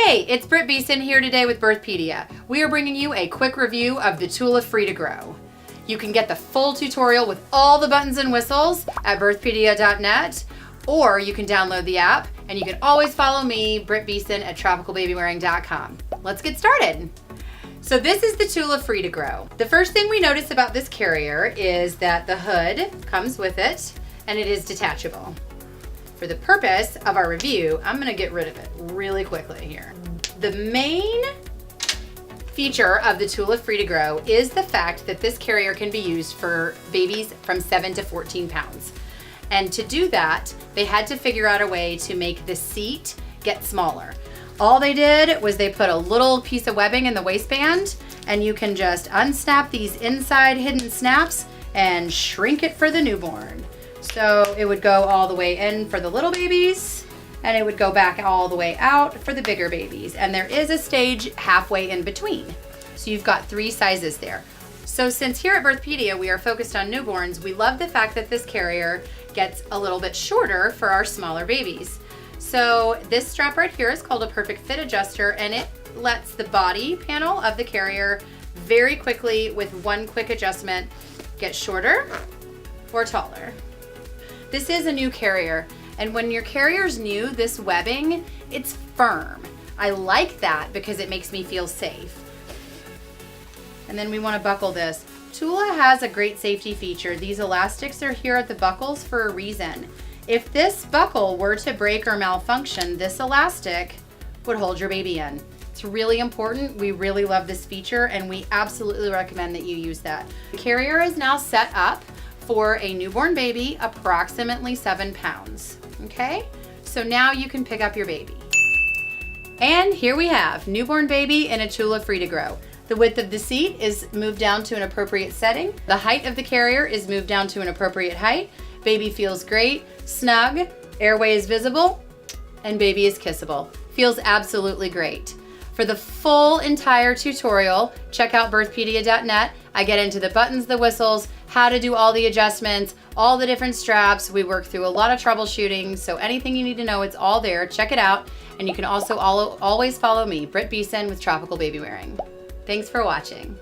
Hey, it's Britt Beason here today with Birthpedia. We are bringing you a quick review of the Tula Free to Grow. You can get the full tutorial with all the buttons and whistles at birthpedia.net, or you can download the app, and you can always follow me, Britt Beason, at tropicalbabywearing.com. Let's get started. So this is the Tula Free to Grow. The first thing we notice about this carrier is that the hood comes with it, and it is detachable. For the purpose of our review, I'm gonna get rid of it really quickly here. The main feature of the Tula Free to Grow is the fact that this carrier can be used for babies from 7 to 14 pounds. And to do that, they had to figure out a way to make the seat get smaller. All they did was they put a little piece of webbing in the waistband, and you can just unsnap these inside hidden snaps and shrink it for the newborn. So it would go all the way in for the little babies, and it would go back all the way out for the bigger babies. And there is a stage halfway in between. So you've got 3 sizes there. So since here at Birthpedia we are focused on newborns, we love the fact that this carrier gets a little bit shorter for our smaller babies. So this strap right here is called a perfect fit adjuster, and it lets the body panel of the carrier very quickly, with one quick adjustment, get shorter or taller. This is a new carrier, and when your carrier's new, this webbing, it's firm. I like that because it makes me feel safe. And then we want to buckle this. Tula has a great safety feature. These elastics are here at the buckles for a reason. If this buckle were to break or malfunction, this elastic would hold your baby in. It's really important. We really love this feature, and we absolutely recommend that you use that. The carrier is now set up for a newborn baby, approximately 7 pounds. Okay, so now you can pick up your baby. And here we have newborn baby in a Tula Free to Grow. The width of the seat is moved down to an appropriate setting. The height of the carrier is moved down to an appropriate height. Baby feels great, snug, airway is visible, and baby is kissable. Feels absolutely great. For the full entire tutorial, check out birthpedia.net. I get into the buttons, the whistles, how to do all the adjustments, all the different straps. We work through a lot of troubleshooting, so anything you need to know, it's all there. Check it out. And you can also always follow me, Britt Beason with Tropical Baby Wearing. Thanks for watching.